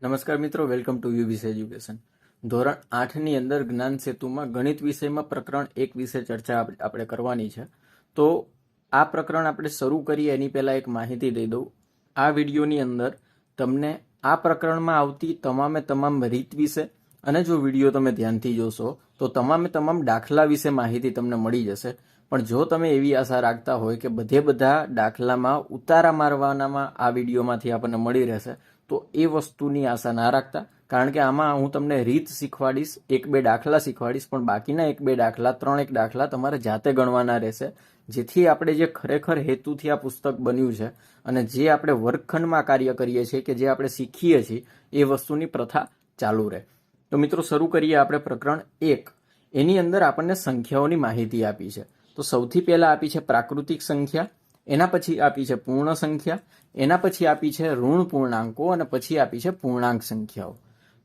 નમસ્કાર મિત્રો, welcome to યુવીસ education. ધોરણ 8ની અંદર જ્ઞાન સેતુમાં ગણિત વિષયમાં પ્રકરણ 1 વિશે ચર્ચા આપણે કરવાની છે. તો આ પ્રકરણ આપણે શરૂ કરીએ એની પહેલાં એક માહિતી દઈ દઉં. આ વિડીયોની અંદર તમને આ પ્રકરણમાં આવતી તમામ રીત વિશે અને જો વિડીયો તમે ધ્યાનથી જોશો તો તમામ દાખલા વિશે માહિતી તમને મળી જશે. પણ જો તમે એવી આશા રાખતા હોય કે બધા દાખલામાં ઉતારા મારવાનામાં આ વિડીયોમાંથી આપણને મળી રહેશે તો એ વસ્તુની આશા ના રાખતા, કારણ કે આમાં હું તમને રીત શીખવાડીશ, 1-2 દાખલા શીખવાડીશ, પણ બાકીના 1-2 દાખલા 3-1 દાખલા તમારે જાતે ગણવાના રહેશે, જેથી આપણે જે ખરેખર હેતુથી આ પુસ્તક બન્યું છે અને જે આપણે વર્ગખંડમાં કાર્ય કરીએ છીએ કે જે આપણે શીખીએ છીએ એ વસ્તુની પ્રથા ચાલુ રહે. તો મિત્રો શરૂ કરીએ આપણે પ્રકરણ 1. એની અંદર આપણને સંખ્યાઓની માહિતી આપી છે. તો સૌથી પહેલા આપી છે પ્રાકૃતિક સંખ્યા, એના પછી આપી છે પૂર્ણ સંખ્યા, એના પછી આપી છે ઋણ પૂર્ણાંકો અને પછી આપી છે પૂર્ણાંક સંખ્યાઓ.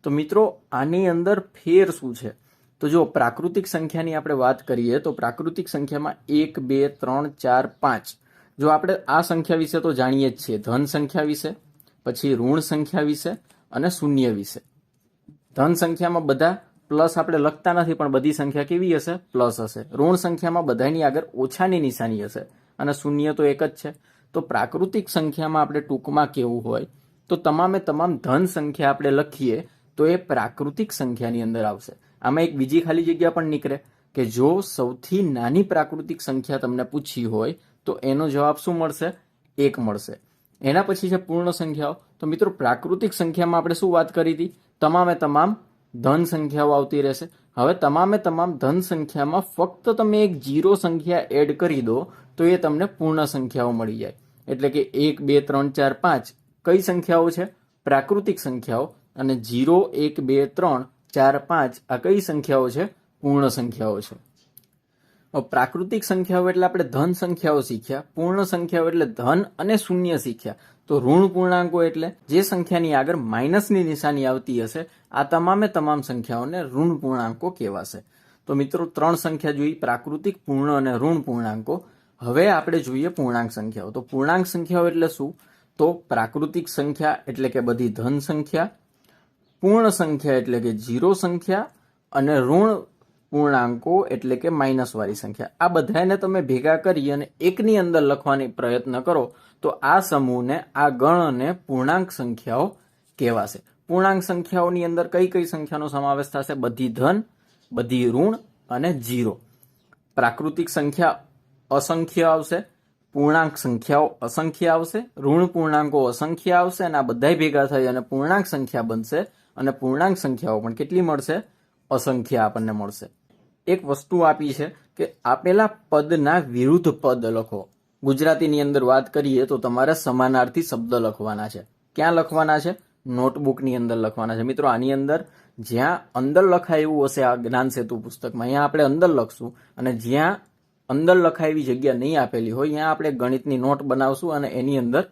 તો મિત્રો આની અંદર ફેર શું છે? તો જો પ્રાકૃતિક સંખ્યાની આપણે વાત કરીએ તો પ્રાકૃતિક સંખ્યામાં 1, 2, 3, 4, 5. જો આપણે આ સંખ્યા વિશે તો જાણીએ જ છીએ, ધન સંખ્યા વિશે, પછી ઋણ સંખ્યા વિશે અને શૂન્ય વિશે. ધન સંખ્યામાં બધા પ્લસ આપણે લખતા નથી, પણ બધી સંખ્યા કેવી હશે? પ્લસ હશે. ઋણ સંખ્યામાં બધાની આગળ ઓછાની નિશાની હશે અને શૂન્ય તો એક જ છે. તો પ્રાકૃતિક સંખ્યામાં આપણે ટૂંકમાં કેવું હોય તો તમામ ધન સંખ્યા આપણે લખીએ તો એ પ્રાકૃતિક સંખ્યાની અંદર આવશે. આમાં એક બીજી ખાલી જગ્યા પણ નીકળે કે જો સૌથી નાની પ્રાકૃતિક સંખ્યા તમને પૂછી હોય તો એનો જવાબ શું મળશે? 1 મળશે. એના પછી છે પૂર્ણ સંખ્યાઓ. તો મિત્રો પ્રાકૃતિક સંખ્યામાં આપણે શું વાત કરી હતી? તમામ ધન સંખ્યાઓ આવતી રહેશે. હવે તમામ ધન સંખ્યામાં ફક્ત તમે એક 0 સંખ્યા એડ કરી દો તો એ તમને પૂર્ણ સંખ્યાઓ મળી જાય. એટલે કે 1, 2, 3, 4, 5 કઈ સંખ્યાઓ છે? પ્રાકૃતિક સંખ્યાઓ. અને 0, 1, 2, 3, 4, 5 આ કઈ સંખ્યાઓ છે? પૂર્ણ સંખ્યાઓ છે. પ્રાકૃતિક સંખ્યાઓ એટલે આપણે ધન સંખ્યાઓ શીખ્યા, પૂર્ણ સંખ્યાઓ એટલે ધન અને શૂન્ય શીખ્યા. તો ઋણ પૂર્ણાંકો એટલે જે સંખ્યાની આગળ માઇનસની નિશાની આવતી હશે આ તમામ સંખ્યાઓને ઋણ પૂર્ણાંકો કહેવાશે. તો મિત્રો 3 સંખ્યા જોઈ, પ્રાકૃતિક, પૂર્ણ અને ઋણ પૂર્ણાંકો. હવે આપણે જોઈએ પૂર્ણાંક સંખ્યાઓ. તો પૂર્ણાંક સંખ્યાઓ એટલે શું? તો પ્રાકૃતિક સંખ્યા એટલે કે બધી ધન સંખ્યા, પૂર્ણ સંખ્યા એટલે કે 0 સંખ્યા અને ઋણ પૂર્ણાંકો એટલે કે માઇનસ વાળી સંખ્યા. આ બધાને તમે ભેગા કરી અને એકની અંદર લખવાની પ્રયત્ન કરો તો આ સમૂહને, આ ગણને પૂર્ણાંક સંખ્યાઓ કહેવાશે. પૂર્ણાંક સંખ્યાઓની અંદર કઈ સંખ્યાનો સમાવેશ થશે? બધી ધન, બધી ઋણ અને 0. પ્રાકૃતિક સંખ્યા અસંખ્ય આવશે, પૂર્ણાંક સંખ્યાઓ અસંખ્ય આવશે, ઋણ પૂર્ણાંકો અસંખ્ય આવશે અને આ બધા ભેગા થઈ અને પૂર્ણાંક સંખ્યા બનશે. અને પૂર્ણાંક સંખ્યાઓ પણ કેટલી મળશે? અસંખ્ય આપણને મળશે. એક વસ્તુ આપી છે કે આપેલા પદના વિરુદ્ધ પદ લખો. ગુજરાતીની અંદર વાત કરીએ તો તમારે સમાનાર્થી શબ્દ લખવાના છે. ક્યાં લખવાના છે? નોટબુકની અંદર લખવાના છે. મિત્રો આની અંદર જ્યાં અંદર લખાય એવું હશે આ જ્ઞાન સેતુ પુસ્તકમાં અહીંયા આપણે અંદર લખશું, અને જ્યાં અંદર લખાય એવી જગ્યા નહીં આપેલી હોય ત્યાં આપણે ગણિતની નોટ બનાવશું અને એની અંદર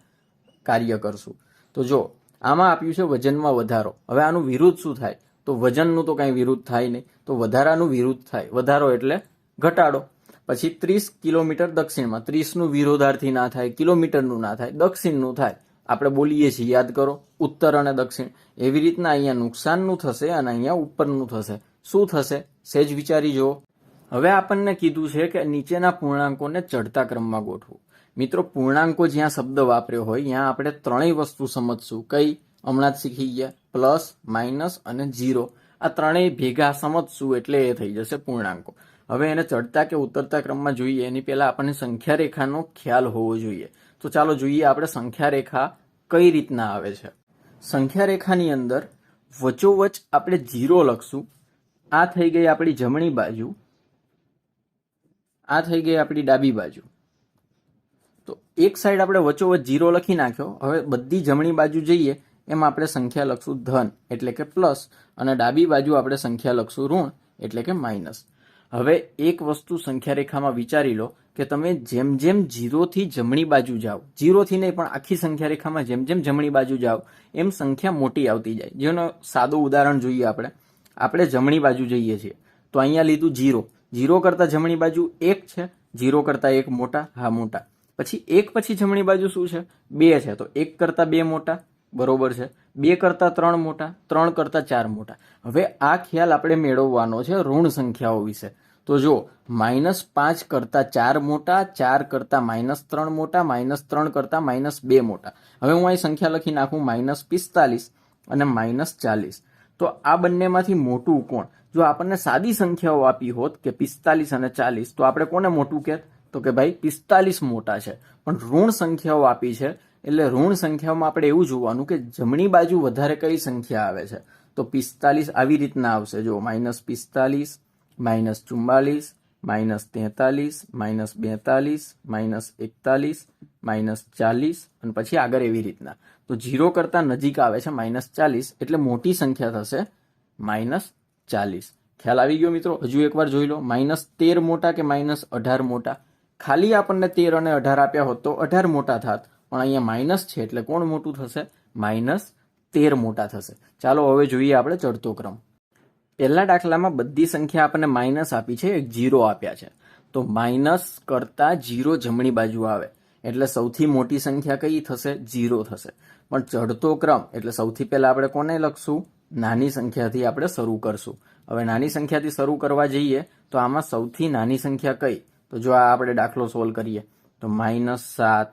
કાર્ય કરશું. તો જો આમાં આપ્યું છે વજનમાં વધારો. હવે આનું વિરુદ્ધ શું થાય? તો વજનનું તો કાંઈ વિરુદ્ધ થાય નહીં, તો વધારાનું વિરુદ્ધ થાય. વધારો એટલે ઘટાડો. પછી 30 કિલોમીટર દક્ષિણમાં, 30નું વિરોધાર્થી ના થાય, કિલોમીટરનું ના થાય, દક્ષિણનું થાય. આપણે બોલીએ છીએ, યાદ કરો, ઉત્તર અને દક્ષિણ. એવી રીતના અહીંયા નુકસાનનું થશે અને અહીંયા ઉપરનું થશે. શું થશે? સહેજ વિચારી જુઓ. હવે આપણને કીધું છે કે નીચેના પૂર્ણાંકોને ચડતા ક્રમમાં ગોઠવું. મિત્રો પૂર્ણાંકો જ્યાં શબ્દ વાપર્યો હોય ત્યાં આપણે 3 વસ્તુ સમજશું. કઈ? હમણાં જ શીખી ગયા, પ્લસ, માઇનસ અને 0. આ 3 ભેગા સમજશું એટલે એ થઈ જશે પૂર્ણાંકો. હવે એને ચડતા કે ઉતરતા ક્રમમાં જોઈએ એની પહેલા આપણને સંખ્યા રેખાનો ખ્યાલ હોવો જોઈએ. તો ચાલો જોઈએ આપણે સંખ્યા રેખા કઈ રીતના આવે છે. સંખ્યા રેખાની અંદર વચ્ચોવચ આપણે 0 લખશું. આ થઈ ગઈ આપણી જમણી બાજુ, આ થઈ ગઈ આપણી ડાબી બાજુ. તો એક સાઈડ આપણે વચ્ચોવચ 0 લખી નાખ્યો. હવે બધી જમણી બાજુ જઈએ એમાં આપણે સંખ્યા લખશું ધન એટલે કે પ્લસ, અને ડાબી બાજુ આપણે સંખ્યા લખશું ઋણ એટલે કે માઇનસ. હવે એક વસ્તુ સંખ્યા રેખામાં વિચારી લો કે તમે જેમ 0 થી જમણી બાજુ જાઓ, 0 થી નહીં પણ આખી સંખ્યા રેખામાં જેમ જમણી બાજુ જાઓ એમ સંખ્યા મોટી આવતી જાય. જેનો સાદું ઉદાહરણ જોઈએ આપણે જમણી બાજુ જઈએ છીએ તો અહીંયા લીધું 0. 0 કરતાં જમણી બાજુ 1 છે, 0 કરતાં 1 મોટા, હા મોટા. પછી 1 પછી જમણી બાજુ શું છે? 2 છે, તો 1 કરતાં 2 મોટા, બરોબર છે. 2 કરતાં 3 મોટા, 3 કરતાં 4 મોટા. હવે આ ખ્યાલ આપણે મેળવવાનો છે ઋણ સંખ્યાઓ વિશે. તો જો -5 કરતાં 4 મોટા, 4 કરતાં -3 મોટા, -3 કરતાં -2 મોટા. હવે હું અહીં સંખ્યા લખી નાખું -45 અને -40. તો આ બંનેમાંથી મોટું કોણ? જો આપણને સાદી સંખ્યાઓ આપી હોત કે 45 અને 40, તો આપણે કોને મોટું કહેત? તો કે ભાઈ 45 મોટા છે. પણ ઋણ સંખ્યાઓ આપી છે એટલે ઋણ સંખ્યાઓમાં આપણે એવું જોવાનું કે જમણી બાજુ વધારે કઈ સંખ્યા આવે છે. તો 45 આવી રીતના આવશે. જો -45, -44, -43, -42, -41, -40 અને પછી આગળ એવી રીતના. તો 0 કરતાં નજીક આવે છે -40 એટલે મોટી સંખ્યા થશે -40. ખ્યાલ આવી ગયો મિત્રો? હજુ એકવાર જોઈ લો. -13 મોટા કે -18 મોટા? ખાલી આપણને 13 અને 18 આપ્યા હોત તો 18 મોટા થાત, પણ અહીંયા માઇનસ છે એટલે કોણ મોટું થશે? -13 મોટા થશે. ચાલો હવે જોઈએ આપણે ચડતો ક્રમ. પહેલા દાખલામાં બધી સંખ્યા આપણને માઇનસ આપી છે, એક 0 આપ્યા છે. તો માઇનસ કરતાં 0 જમણી બાજુ આવે એટલે સૌથી મોટી સંખ્યા કઈ થશે? 0 થશે. પણ ચડતો ક્રમ એટલે સૌથી પહેલા આપણે કોને લખશું? નાની સંખ્યાથી આપણે શરૂ કરશું. હવે નાની સંખ્યાથી શરૂ કરવા જઈએ તો આમાં સૌથી નાની સંખ્યા કઈ? તો જો આ આપણે દાખલો સોલ્વ કરીએ તો -7,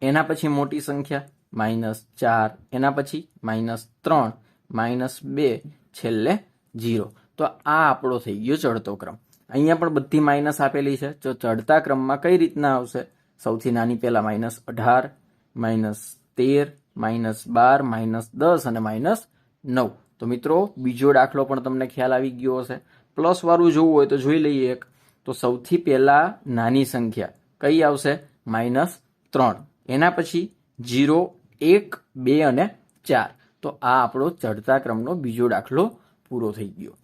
એના પછી મોટી સંખ્યા -4, એના પછી -3, -2, છેલ્લે 0. તો આ આપણો થઈ ગયો ચડતો ક્રમ. અહીંયા પણ બધી માઇનસ આપેલી છે. તો ચડતા ક્રમમાં કઈ રીતના આવશે? સૌથી નાની પહેલા -18, -13, -12, -10 અને -9. તો મિત્રો બીજો દાખલો પણ તમને ખ્યાલ આવી ગયો હશે. પ્લસ વાળું જોવું હોય તો જોઈ લઈએ એક. તો સૌથી પહેલા નાની સંખ્યા કઈ આવશે? -3. એના પછી 0, 1, 2 અને 4. તો આ આપણો ચડતા ક્રમનો બીજો દાખલો પૂરો થઈ ગયો.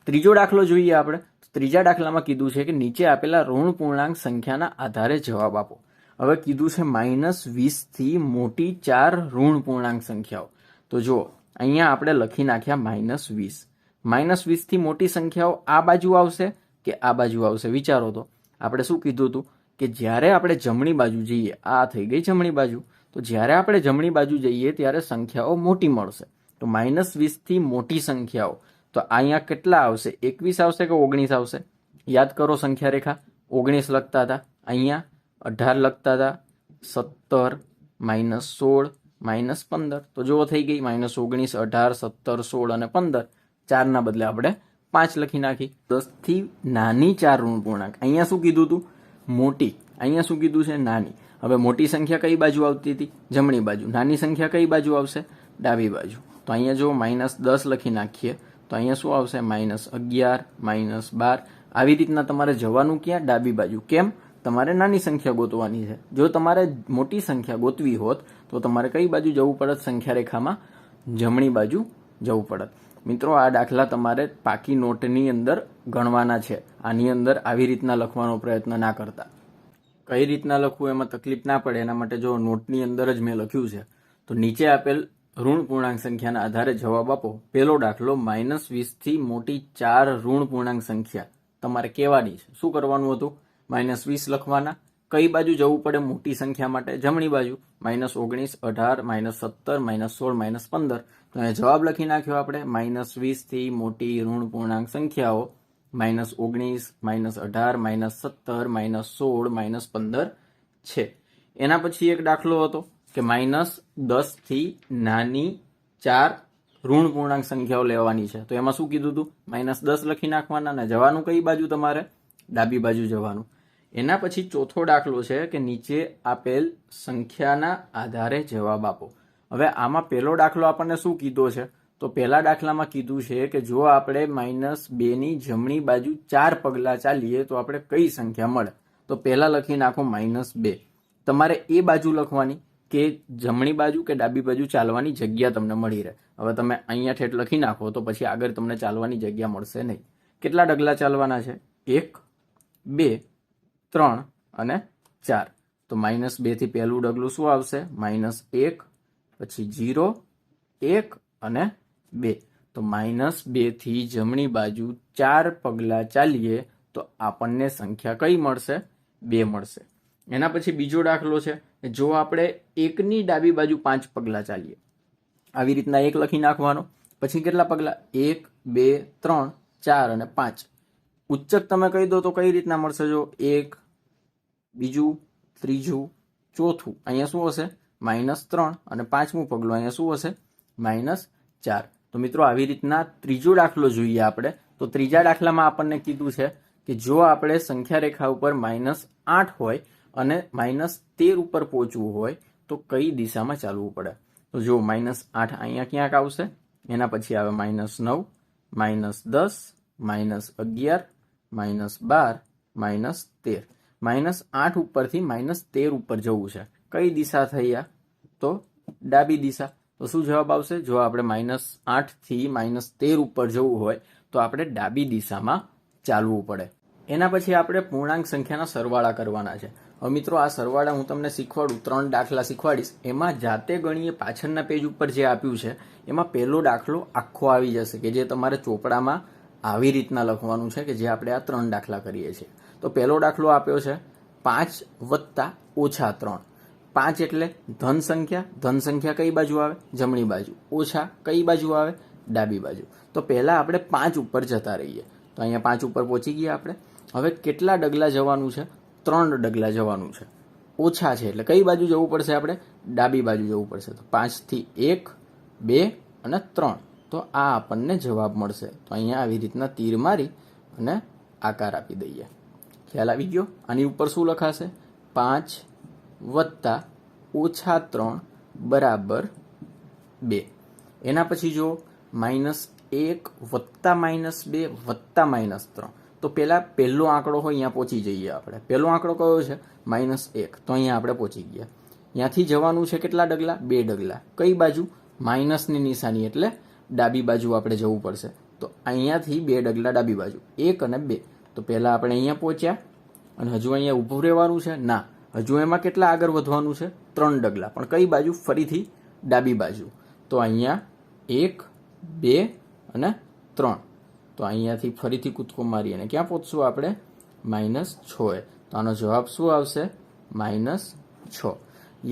ત્રીજો દાખલો જોઈએ આપણે. ત્રીજા દાખલામાં કીધું છે કે નીચે આપેલા ઋણ પૂર્ણાંક સંખ્યાના આધારે જવાબ આપો. હવે કીધું છે -20 થી મોટી 4 ઋણ પૂર્ણાંક સંખ્યાઓ. તો જો અહીંયા આપણે લખી નાખ્યા -20. -20 થી મોટી સંખ્યાઓ આ બાજુ આવશે કે આ બાજુ આવશે? વિચારો તો. આપણે શું કીધું હતું કે જ્યારે આપણે જમણી બાજુ જઈએ, આ થઈ ગઈ જમણી બાજુ, તો જ્યારે આપણે જમણી બાજુ જઈએ ત્યારે સંખ્યાઓ મોટી મળશે. તો -20 થી મોટી સંખ્યાઓ તો અહીંયા કેટલા આવશે? 21 આવશે કે 19 આવશે? યાદ કરો સંખ્યા રેખા. 19 લખતા હતા, અહીંયા 18 લખતા હતા, 17, -16, -15. તો જો થઈ ગઈ -19, 18, 17, 16 અને 15. 4 ના બદલે આપણે 5 લખી નાખી. 10 થી નાની 4 ઋણ પૂર્ણાંક. અહીંયા શું કીધું હતું? મોટી. અહીંયા શું કીધું છે? નાની. હવે મોટી સંખ્યા કઈ બાજુ આવતી હતી? જમણી બાજુ. નાની સંખ્યા કઈ બાજુ આવશે? ડાબી બાજુ. તો અહીંયા જો -10 લખી નાખીએ તો અહીંયા શું આવશે? -11, -12. આવી રીતના તમારે જવાનું ક્યાં? ડાબી બાજુ. કેમ? તમારે નાની સંખ્યા ગોતવાની છે. જો તમારે મોટી સંખ્યા ગોતવી હોત તો તમારે કઈ બાજુ જવું પડત? સંખ્યા રેખામાં જમણી બાજુ જવું પડત. મિત્રો આ દાખલા તમારે પાકી નોટની અંદર ગણવાના છે. આની અંદર આવી રીતના લખવાનો પ્રયત્ન ના કરતા. કઈ રીતના લખવું એમાં તકલીફ ના પડે એના માટે જો નોટની અંદર જ મેં લખ્યું છે. તો નીચે આપેલ ઋણ પૂર્ણાંક સંખ્યાના આધારે જવાબ આપો. પહેલો દાખલો -20 થી મોટી 4 ઋણ પૂર્ણાંક સંખ્યા તમારે કહેવાની છે. શું કરવાનું હતું? -20 લખવાના. કઈ બાજુ જવું પડે મોટી સંખ્યા માટે? જમણી બાજુ. -19, 18, -17, -16, -15. તો અહીંયા જવાબ લખી નાખ્યો આપણે. -20 થી મોટી ઋણ પૂર્ણાંક સંખ્યાઓ -19, -18, -17, -16, -15 છે. એના પછી એક દાખલો હતો કે -10 થી નાની 4 ઋણ પૂર્ણાંક સંખ્યાઓ લેવાની છે. તો એમાં શું કીધું હતું? -10 લખી નાખવાના અને જવાનું કઈ બાજુ? તમારે ડાબી બાજુ જવાનું. એના પછી ચોથો દાખલો છે કે નીચે આપેલ સંખ્યાના આધારે જવાબ આપો. હવે આમાં પહેલો દાખલો આપણને શું કીધો છે? તો પહેલા દાખલામાં કીધું છે કે જો આપણે -2 ની જમણી બાજુ 4 પગલાં ચાલીએ તો આપણે કઈ સંખ્યા મળે? તો પહેલા લખી નાખો -2. તમારે એ બાજુ લખવાની કે જમણી બાજુ કે ડાબી બાજુ ચાલવાની જગ્યા તમને મળી રહે. હવે તમે અહીંયા ઠેઠ લખી નાખો તો પછી આગળ તમને ચાલવાની જગ્યા મળશે નહીં. કેટલા ડગલા ચાલવાના છે? 1, 2, 3 અને 4. તો -2 થી પહેલું ડગલું શું આવશે? -1, પછી 0, 1 અને 2. તો -2 થી જમણી બાજુ 4 પગલા ચાલીએ તો આપણને સંખ્યા કઈ મળશે? 2 મળશે. એના પછી બીજો દાખલો છે જો આપણે 1 ની ડાબી બાજુ 5 પગલા ચાલીએ આવી રીતના 1 લખી નાખવાનો. પછી કેટલા પગલા? 1 2 3 4 અને 5. ઉચ્ચક તમે કહી દો તો કઈ રીતના મળશે? જો 1 બીજું ત્રીજું ચોથું અહીંયા શું હશે? -3 અને પાંચમું પગલું અહીંયા શું હશે? -4. તો મિત્રો આવી રીતના ત્રીજો દાખલો જોઈએ આપણે. તો ત્રીજા દાખલામાં આપણને કીધું છે કે જો આપણે સંખ્યા રેખા ઉપર -8 હોય અને -13 ઉપર પહોંચવું હોય તો કઈ દિશામાં ચાલવું પડે? તો જો -8 અહીંયા ક્યાંક આવશે, એના પછી આવે -9, -10, -11, -12, -13. -8 ઉપરથી -13 ઉપર જવું છે. કઈ દિશા થઈ આ? તો ડાબી દિશા. તો શું જવાબ આવશે? જો આપણે -8 થી -13 ઉપર જવું હોય તો આપણે ડાબી દિશામાં ચાલવું પડે. એના પછી આપણે પૂર્ણાંક સંખ્યાના સરવાળા કરવાના છે. હવે મિત્રો આ સરવાળા હું તમને શીખવાડું, 3 દાખલા શીખવાડીશ. એમાં જાતે ગણીએ પાછળના પેજ ઉપર જે આપ્યું છે એમાં પહેલો દાખલો આખો આવી જશે કે જે તમારે ચોપડામાં આવી રીતના લખવાનું છે કે જે આપણે આ 3 દાખલા કરીએ છીએ. તો પહેલો દાખલો આપ્યો છે 5 વત્તા ઓછા 3. 5 એટલે ધન સંખ્યા. ધન સંખ્યા કઈ બાજુ આવે? જમણી બાજુ. ઓછા કઈ બાજુ આવે? ડાબી બાજુ. તો પહેલા આપણે 5 ઉપર જતા રહીએ. તો અહીંયા 5 ઉપર પહોંચી ગયા આપણે. હવે કેટલા ડગલા જવાનું છે? 3 ડગલા જવાનું છે. ઓછા છે એટલે કઈ બાજુ જવું પડશે? આપણે ડાબી બાજુ જવું પડશે. તો 5 થી 1 2 અને 3. તો આ આપણને જવાબ મળશે. તો અહીંયા આવી રીતના તીર મારી અને આકાર આપી દઈએ. ખ્યાલ આવી ગયો? આની ઉપર શું લખાશે? 5 વત્તા ઓછા 3 બરાબર 2. એના પછી જો -1 વત્તા -2 વત્તા -3. તો પહેલો આંકડો હોય અહીંયા પહોંચી જઈએ આપણે. પહેલો આંકડો કયો છે? -1. તો અહીંયા આપણે પહોંચી ગયા. ત્યાંથી જવાનું છે કેટલા ડગલા? 2 ડગલા. કઈ બાજુ? માઇનસની નિશાની એટલે ડાબી બાજુ આપણે જવું પડશે. તો અહીંયાથી 2 ડગલા ડાબી બાજુ, 1 અને 2. તો પહેલા આપણે અહીંયા પહોંચ્યા અને હજુ અહીંયા ઊભું રહેવાનું છે? ના, હજુ એમાં કેટલા આગળ વધવાનું છે? 3 ડગલા. પણ કઈ બાજુ? ફરીથી ડાબી બાજુ. તો અહીંયા 1 2 અને 3. તો અહીંયાથી ફરીથી કૂદકો મારી અને ક્યાં પહોંચશું આપણે? -6. તો આનો જવાબ શું આવશે? -6.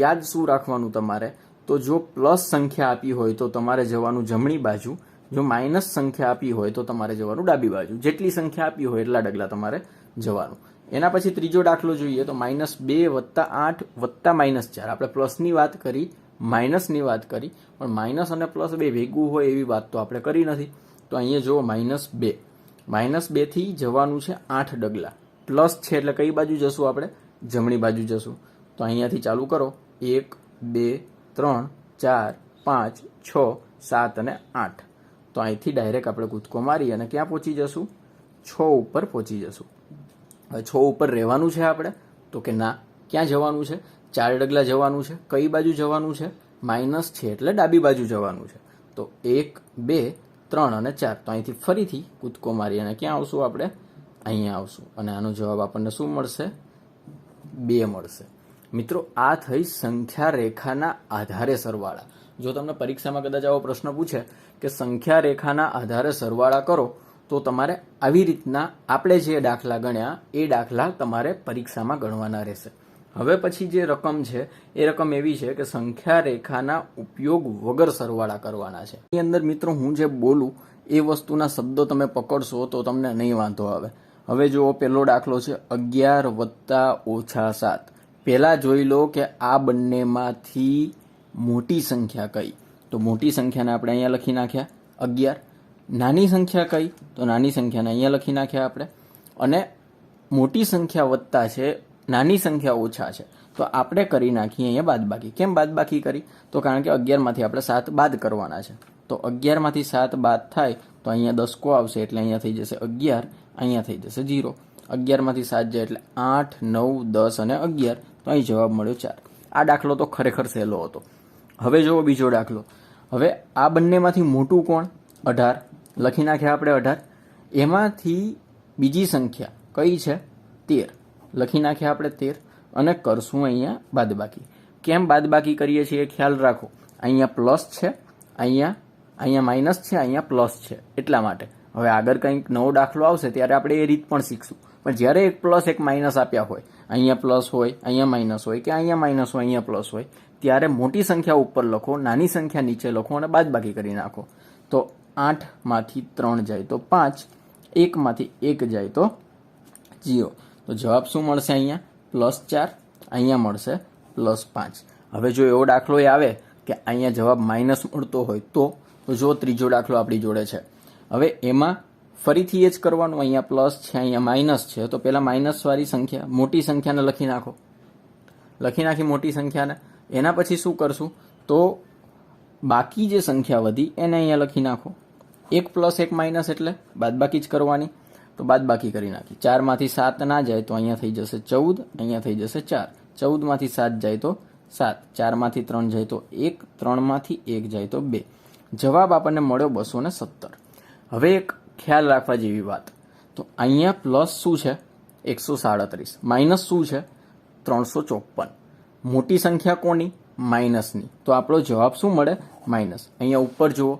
યાદ શું રાખવાનું તમારે? તો જો પ્લસ સંખ્યા આપી હોય તો તમારે જવાનું જમણી બાજુ. જો માઇનસ સંખ્યા આપી હોય તો તમારે જવાનું ડાબી બાજુ. જેટલી સંખ્યા આપી હોય એટલા ડગલા તમારે જવાનું. એના પછી ત્રીજો દાખલો જોઈએ તો -2 વત્તા 8 વત્તા -4. આપણે પ્લસની વાત કરી, માઇનસની વાત કરી, પણ માઇનસ અને પ્લસ બે ભેગું હોય એવી વાત તો આપણે કરી નથી. તો અહીંયા જુઓ -2. -2 થી જવાનું છે 8 ડગલા. પ્લસ છે એટલે કઈ બાજુ જશું આપણે? જમણી બાજુ જશું. તો અહીંયાથી ચાલુ કરો. 1 2 3 4 5 6 7 અને 8. તો અહીંથી ડાયરેક્ટ આપણે કૂદકો મારી અને ક્યાં પહોંચી જશું? 6 ઉપર પહોંચી જશું. હવે 6 ઉપર રહેવાનું છે આપણે? તો કે ના. ક્યાં જવાનું છે? 4 ડગલા જવાનું છે. કઈ બાજુ જવાનું છે? માઇનસ છે એટલે ડાબી બાજુ જવાનું છે. તો 1 2 3 અને 4. તો અહીંથી ફરીથી કૂદકો મારી અને ક્યાં આવશું આપણે? અહીંયા આવશું. અને આનો જવાબ આપણને શું મળશે? 2 મળશે. મિત્રો આ થઈ સંખ્યા રેખાના આધારે સરવાળા. જો તમને પરીક્ષામાં કદાચ આવો પ્રશ્ન પૂછે કે સંખ્યા રેખાના આધારે સરવાળા કરો તો તમારે આવી રીતના આપણે જે દાખલા ગણ્યા એ દાખલા તમારે પરીક્ષામાં ગણવાના રહેશે. હવે પછી જે રકમ છે એ રકમ એવી છે કે સંખ્યા રેખાના ઉપયોગ વગર સરવાળા કરવાના છે. એની અંદર મિત્રો હું જે બોલું એ વસ્તુના શબ્દો તમે પકડશો તો તમને નહીં વાંધો આવે. હવે જો પહેલો દાખલો છે 11 વત્તા ઓછા 7. પહેલા જોઈ લો કે આ બંનેમાંથી મોટી સંખ્યા કઈ? તો મોટી સંખ્યાને આપણે અહીંયા લખી નાખ્યા 11. નાની સંખ્યા કઈ? તો નાની સંખ્યાને અહીંયા લખી નાખ્યા આપણે. અને મોટી સંખ્યા વત્તા છે, નાની સંખ્યા ઓછા છે. તો આપણે કરી નાખીએ અહીંયા બાદબાકી. કેમ બાદબાકી કરી? તો કારણ કે 11માંથી આપણે 7 બાદ કરવાના છે. તો 11માંથી 7 બાદ થાય તો અહીંયા દસકો આવશે એટલે અહીંયા થઈ જશે 11, અહીંયા થઈ જશે 0. 11માંથી 7 જાય એટલે 8 9 10 અને 11. તો અહીં જવાબ મળ્યો 4. આ દાખલો તો ખરેખર સહેલો હતો. હવે જુઓ બીજો દાખલો. હવે આ બંનેમાંથી મોટું કોણ? 18. લખી નાખ્યા આપણે 18. એમાંથી બીજી સંખ્યા કઈ છે? 13. લખી નાખ્યા આપણે 13 અને કરશું અહીંયા બાદબાકી. કેમ બાદબાકી કરીએ છીએ ખ્યાલ રાખો. અહીંયા પ્લસ છે, અહીંયા માઇનસ છે, અહીંયા પ્લસ છે એટલા માટે. હવે આગળ કંઈક નવો દાખલો આવશે ત્યારે આપણે એ રીત પણ શીખશું. પણ જ્યારે એક પ્લસ એક માઇનસ આપ્યા હોય, અહીંયા પ્લસ હોય, અહીંયા માઇનસ હોય, કે અહીંયા માઇનસ હોય, અહીંયા પ્લસ હોય, ત્યારે મોટી સંખ્યા ઉપર લખો, નાની સંખ્યા નીચે લખો અને બાદબાકી કરી નાખો. તો 8માંથી 3 જાય તો 5, 1માંથી 1 જાય તો 0. તો જવાબ શું મળશે? અહીંયા +4, અહીંયા મળશે +5. હવે જો એવો દાખલો આવે કે અહીંયા જવાબ માઇનસ મળતો હોય તો જો ત્રીજો દાખલો આપણી જોડે છે. હવે એમાં ફરીથી એ જ કરવાનું. અહીંયા પ્લસ છે, અહીંયા માઇનસ છે, તો પહેલાં માઇનસવાળી સંખ્યા, મોટી સંખ્યાને લખી નાખો. લખી નાખી મોટી સંખ્યાને. એના પછી શું કરશું? તો બાકી જે સંખ્યા વધી એને અહીંયા લખી નાખો. 1 + 1 માઇનસ એટલે બાદબાકી જ કરવાની. તો બાદબાકી કરી નાખી. 4માંથી 7 ના જાય તો અહીંયા થઈ જશે 14, અહીંયા થઈ જશે 4. 14માંથી 7 જાય તો 7, 4માંથી 3 જાય તો 1, 3માંથી 1 જાય તો 2. જવાબ આપણને મળ્યો 217. હવે એક ખ્યાલ રાખવા જેવી વાત, તો અહીંયા પ્લસ શું છે? 137. માઇનસ શું છે? 354. મોટી સંખ્યા કોની? માઇનસની. તો આપણો જવાબ શું મળે? માઇનસ. અહીંયા ઉપર જુઓ,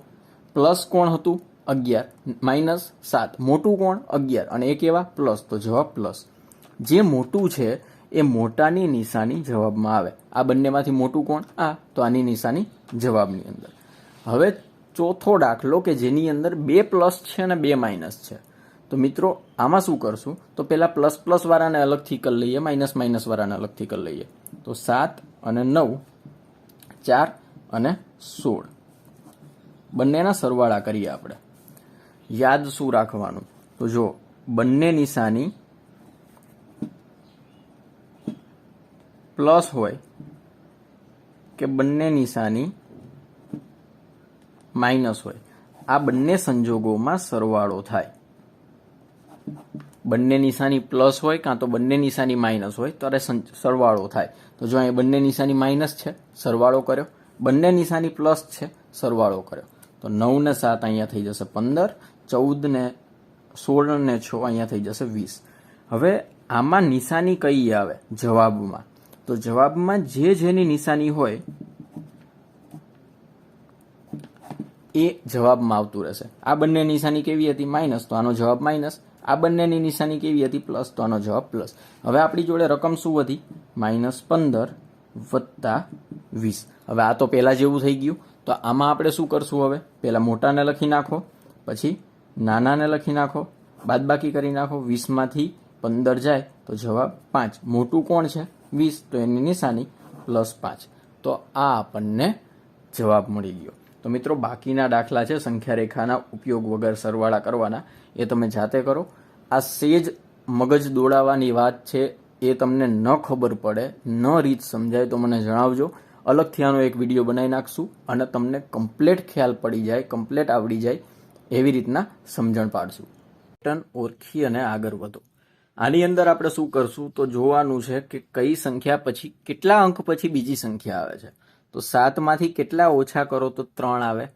પ્લસ કોણ હતું? 11, માઇનસ 7. મોટું કોણ? 11 અને એક એવા પ્લસ, તો જવાબ પ્લસ. જે મોટું છે એ મોટાની નિશાની જવાબમાં આવે. આ બંનેમાંથી મોટું કોણ? આ. તો આની નિશાની જવાબની અંદર. હવે ચોથો દાખલો કે જેની અંદર 2 પ્લસ છે અને 2 માઇનસ છે. તો મિત્રો આમાં શું કરશું? તો પહેલા પ્લસ પ્લસ વાળાને અલગથી કરી લઈએ, માઇનસ માઇનસ વાળાને અલગથી કરી લઈએ. તો 7 અને 9, 4 અને 16 બંનેના સરવાળા કરીએ આપણે. યાદ શું રાખવાનું? તો જો બંને નિશાની પ્લસ હોય કે બંને નિશાની માઇનસ હોય, આ બંને સંજોગોમાં સરવાળો થાય. બંને નિશાની પ્લસ હોય કાં તો બંને નિશાની માઇનસ હોય ત્યારે સરવાળો થાય. તો જો અહીંયા બંને નિશાની માઇનસ છે, સરવાળો કર્યો. બંને નિશાની પ્લસ છે, સરવાળો કર્યો. તો 9 ને 7 અહીંયા થઈ જશે 15, 14 ને 16 ને 6 અહીંયા થઈ જશે 20. હવે આમાં નિશાની કઈ આવે જવાબમાં? તો જવાબમાં જે જેની નિશાની હોય એ જવાબમાં આવતું રહેશે. આ બંને નિશાની કેવી હતી? માઇનસ, તો આનો જવાબ માઇનસ. આ બંનેની નિશાની કેવી હતી? પ્લસ, તો આનો જવાબ પ્લસ. હવે આપણી જોડે રકમ શું વધી? -15 + 20. હવે આ તો પહેલા જેવું થઈ ગયું. તો આમાં આપણે શું કરશું? હવે પહેલા મોટાને લખી નાખો, પછી નાનાને લખી નાખો, બાદબાકી કરી નાખો. 20માંથી 15 જાય તો જવાબ 5. મોટું કોણ છે? 20, તો એની નિશાની +5. તો આ આપણને જવાબ મળી ગયો. તો મિત્રો બાકીના દાખલા છે સંખ્યા રેખાના ઉપયોગ વગર સરવાળા કરવાના, એ તમે જાતે કરો. આ સેજ મગજ દોડાવવાની વાત છે, એ તમને ન ખબર પડે, ન રીત સમજાય તો મને જણાવજો. અલગથી આનો એક વિડીયો બનાવી નાખશું અને તમને કમ્પ્લેટ ખ્યાલ પડી જાય, કમ્પ્લેટ આવડી જાય એવી રીતના સમજણ પાડશું. પેટર્ન ઓળખી અને આગળ વધો. આની અંદર આપણે શું કરશું? તો જોવાનું છે કે કઈ સંખ્યા પછી કેટલા અંક પછી બીજી સંખ્યા આવે છે. તો 7માંથી કેટલા ઓછા કરો તો 3 આવે?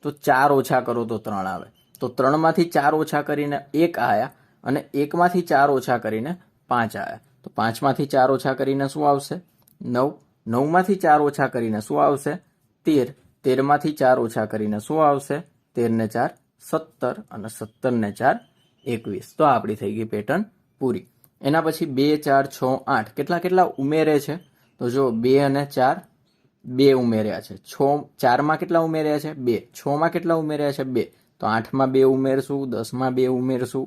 તો 4 ઓછા કરો તો 3 આવે. તો 3માંથી 4 ઓછા કરીને 1 આવ્યા અને 1માંથી 4 ઓછા કરીને 5 આવ્યા. તો 5માંથી 4 ઓછા કરીને શું આવશે? 9. 9માંથી 4 ઓછા કરીને શું આવશે? 13. 13માંથી 4 ઓછા કરીને શું આવશે? 13 ને 4 17 અને 17 ને 4 21. તો આપણી થઈ ગઈ પેટર્ન પૂરી. એના પછી 2, 4, 6, 8 કેટલા કેટલા ઉમેરે છે? તો જો 2 અને 4 2 ઉમેર્યા છે. 4માં કેટલા ઉમેર્યા છે? 2. 6માં કેટલા ઉમેર્યા છે? 2. તો 8માં 2 ઉમેરશું, 10માં 2 ઉમેરશું,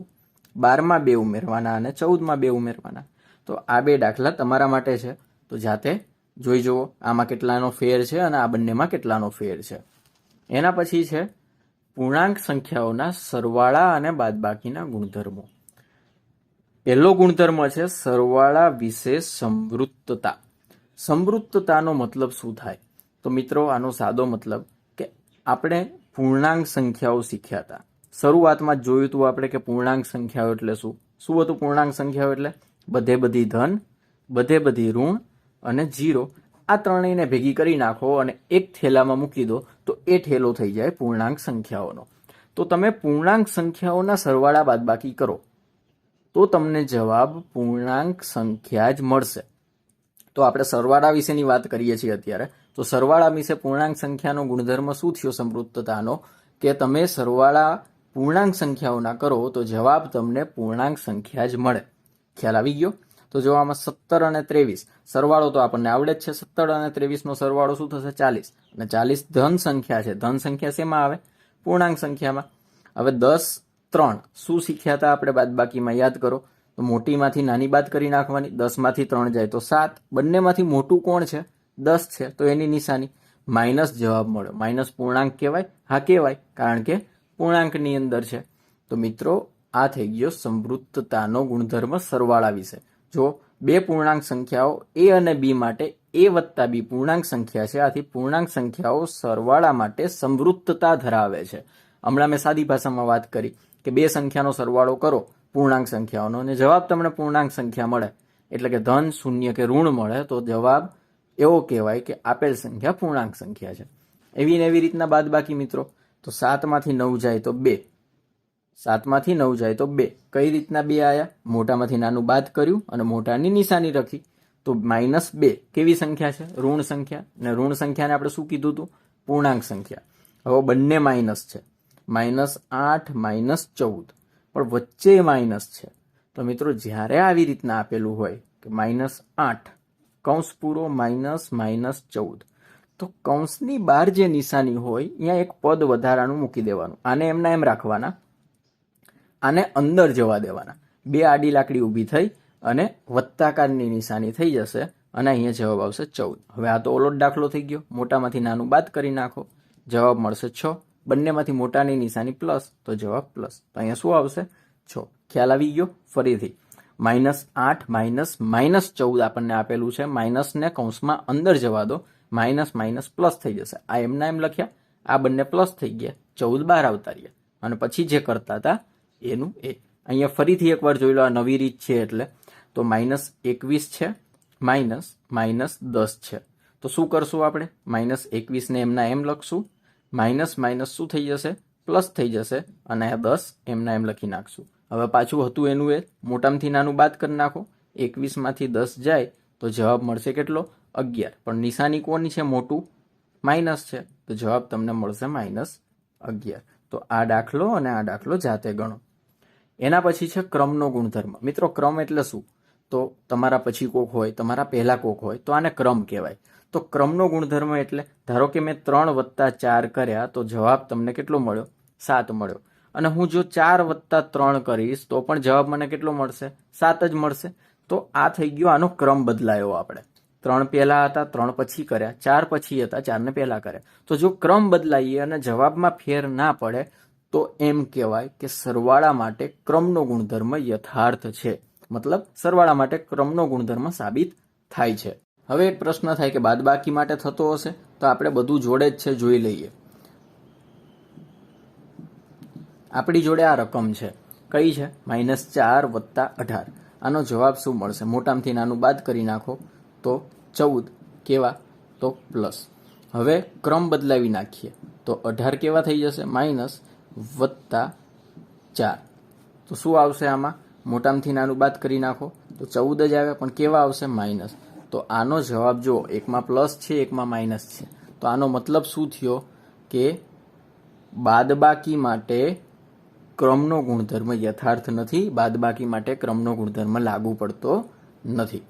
12માં 2 ઉમેરવાના અને 14માં 2 ઉમેરવાના. તો આ 2 દાખલા તમારા માટે છે, તો જાતે જોઈ જુઓ આમાં કેટલાનો ફેર છે અને આ બંનેમાં કેટલાનો ફેર છે. એના પછી છે પૂર્ણાંક સંખ્યાઓના સરવાળા અને બાદબાકીના ગુણધર્મો. પહેલો ગુણધર્મ છે સરવાળા વિશે સમવૃત્તતા. સમવૃત્તતાનો મતલબ શું થાય? તો મિત્રો આનો સાદો મતલબ કે આપણે પૂર્ણાંક સંખ્યાઓ શીખ્યા હતા. શરૂઆતમાં જ જોયું હતું આપણે કે પૂર્ણાંક સંખ્યાઓ એટલે શું હતું? પૂર્ણાંક સંખ્યાઓ એટલે બધે બધી ધન, બધે બધી ઋણ અને 0. આ ત્રણેયને ભેગી કરી નાખો અને એક થેલામાં મૂકી દો તો એ થેલો થઈ જાય પૂર્ણાંક સંખ્યાઓનો. તો તમે પૂર્ણાંક સંખ્યાઓના સરવાળા બાદબાકી કરો તો તમને જવાબ પૂર્ણાંક સંખ્યા જ મળશે. તો આપણે સરવાળા વિશેની વાત કરીએ છીએ અત્યારે. તો સરવાળા વિશે પૂર્ણાંક સંખ્યાનો ગુણધર્મ શું થયો સમવૃત્તતાનો? કે તમે સરવાળા પૂર્ણાંક સંખ્યાઓના કરો તો જવાબ તમને પૂર્ણાંક સંખ્યા જ મળે. ખ્યાલ આવી ગયો? તો જો આમાં 17 અને 23 સરવાળો તો આપણને આવડે જ છે. 17 અને 23 નો સરવાળો શું થશે? 40. અને 40 ધન સંખ્યા છે. ધન સંખ્યા શેમાં આવે? પૂર્ણાંક સંખ્યામાં. હવે 10, 3 શું શીખ્યા હતા આપણે બાદબાકીમાં? યાદ કરો. તો મોટીમાંથી નાની બાદ કરી નાખવાની. 10 માંથી 3 જાય તો 7. બંનેમાંથી મોટું કોણ છે? 10 છે. તો એની નિશાની માઇનસ જવાબ મળ્યો. માઇનસ પૂર્ણાંક કહેવાય? હા કહેવાય, કારણ કે પૂર્ણાંકની અંદર છે. તો મિત્રો આ થઈ ગયો સંવૃત્તતાનો ગુણધર્મ સરવાળા વિશે. જો બે પૂર્ણાંક સંખ્યાઓ a અને b માટે a વત્તા b પૂર્ણાંક સંખ્યા છે, આથી પૂર્ણાંક સંખ્યાઓ સરવાળા માટે સંવૃત્તતા ધરાવે છે. હમણાં મેં સાદી ભાષામાં વાત કરી કે બે સંખ્યાનો સરવાળો કરો પૂર્ણાંક સંખ્યાઓનો અને જવાબ તમને પૂર્ણાંક સંખ્યા મળે, એટલે કે ધન, શૂન્ય કે ઋણ મળે, તો જવાબ એવો કહેવાય કે આપેલ સંખ્યા પૂર્ણાંક સંખ્યા છે. એવી ને એવી રીતના બાદબાકી મિત્રો. તો 7 માંથી 9 જાય તો 2. 7 માંથી 9 જાય તો 2. કઈ રીતના 2 આયા? મોટામાંથી નાનું બાદ કર્યું અને મોટાની નિશાની રાખી. તો -2 કેવી સંખ્યા છે? ઋણ સંખ્યા. અને ઋણ સંખ્યાને આપણે શું કીધું હતું? પૂર્ણાંક સંખ્યા. હવે બંને માઇનસ છે. -8 -14, પણ વચ્ચે માઇનસ છે. તો મિત્રો જ્યારે આવી રીતના આપેલું હોય કે -8 કૌંસ પૂરો -14, તો કૌંસની બહાર જે નિશાની હોય અહીંયા એક પદ વધારાનું મૂકી દેવાનું. આને એમના એમ રાખવાના, આને અંદર જવા દેવાના. બે આડી લાકડી ઊભી થઈ અને વત્તાકારની નિશાની થઈ જશે અને અહીંયા જવાબ આવશે 14. હવે આ તો ઓલો જ દાખલો થઈ ગયો. મોટામાંથી નાનું બાદ કરી નાખો, જવાબ મળશે 6. બંનેમાંથી મોટાની નિશાની પ્લસ, તો જવાબ પ્લસ. તો અહીંયા શું આવશે? 6. ખ્યાલ આવી ગયો? ફરીથી -8 -14 આપણને આપેલું છે. માઇનસને કૌંસમાં અંદર જવા દો, માઇનસ પ્લસ થઈ જશે. આ એમના એમ લખ્યા, આ બંને પ્લસ થઈ ગયા, 14 બહાર આવતા રહ્યા અને પછી જે કરતા હતા એનું એ. અહીંયા ફરીથી એકવાર જોઈ લો, આ નવી રીત છે એટલે. તો -21 છે, -10 છે. તો શું કરશું આપણે? -21 ને એમના એમ લખશું, માઇનસ શું થઈ જશે? પ્લસ થઈ જશે અને આ 10 એમના એમ લખી નાખશું. હવે પાછું હતું એનું એ, મોટામાંથી નાનું બાદ કરી નાખો. 21 માંથી 10 જાય તો જવાબ મળશે કેટલો? 11. પણ નિશાની કોની છે? મોટું માઇનસ છે, તો જવાબ તમને મળશે -11. તો આ દાખલો અને આ દાખલો જાતે ગણો. એના પછી છે ક્રમનો ગુણધર્મ. મિત્રો ક્રમ એટલે શું? તો તમારા પછી કોક હોય, તમારા પહેલા કોક હોય, તો આને ક્રમ કહેવાય. તો ક્રમનો ગુણધર્મ એટલે ધારો કે મેં 3 + 4 કર્યા તો જવાબ તમને કેટલો મળ્યો? 7 મળ્યો. અને હું જો 4 + 3 કરીશ તો પણ જવાબ મને કેટલો મળશે? 7 જ મળશે. તો આ થઈ ગયો, આનો ક્રમ બદલાયો. આપણે 3 પહેલા હતા, 3 પછી કર્યા, 4 પછી હતા, 4 ને પહેલા કર્યા. તો જો ક્રમ બદલાઈએ અને જવાબમાં ફેર ના પડે તો એમ કહેવાય કે સરવાળા માટે ક્રમનો ગુણધર્મ યથાર્થ છે. મતલબ સરવાળા માટે ક્રમનો ગુણધર્મ સાબિત થાય છે. હવે એક પ્રશ્ન થાય કે બાદબાકી માટે થતો હશે? તો આપણે બધું જોડે જ છે, જોઈ લઈએ. આપણી જોડે આ રકમ છે, કઈ છે? -4 + 18. આનો જવાબ શું મળશે? મોટામાંથી નાનું બાદ કરી નાખો તો 14. કેવા? તો પ્લસ. હવે ક્રમ બદલાવી નાખીએ તો 18 કેવા થઈ જશે? -+4. તો શું આવશે આમાં? મોટામાંથી નાનું બાદ કરી નાખો તો 14 જ આવે, પણ કેવા આવશે? માઇનસ. તો આનો જવાબ જો એકમાં પ્લસ છે, એકમાં માઇનસ છે. તો આનો મતલબ શું થયો? કે બાદબાકી માટે ક્રમનો ગુણધર્મ યથાર્થ નથી, બાદબાકી માટે ક્રમનો ગુણધર્મ લાગુ પડતો નથી.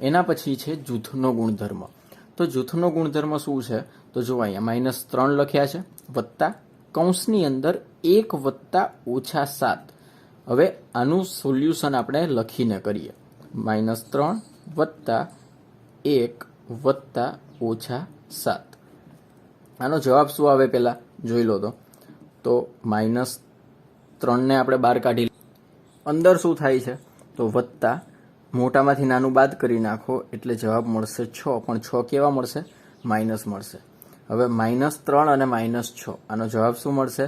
એના પછી છે જૂથનો ગુણધર્મ. તો જૂથનો ગુણધર્મ શું છે? તો જો અહીંયા -3 લખ્યા છે, વત્તા કૌંસની અંદર 1 + -7. હવે આનું સોલ્યુશન આપણે લખીને કરીએ. -3 + 1 + -7. આનો જવાબ શું આવે પહેલા જોઈ લો. તો -3 ને આપણે બહાર કાઢી, અંદર શું થાય છે? તો વત્તા, મોટામાંથી નાનું બાદ કરી નાખો એટલે જવાબ મળશે 6. પણ 6 કેવા મળશે? માઇનસ મળશે. હવે -3 અને -6, આનો જવાબ શું મળશે?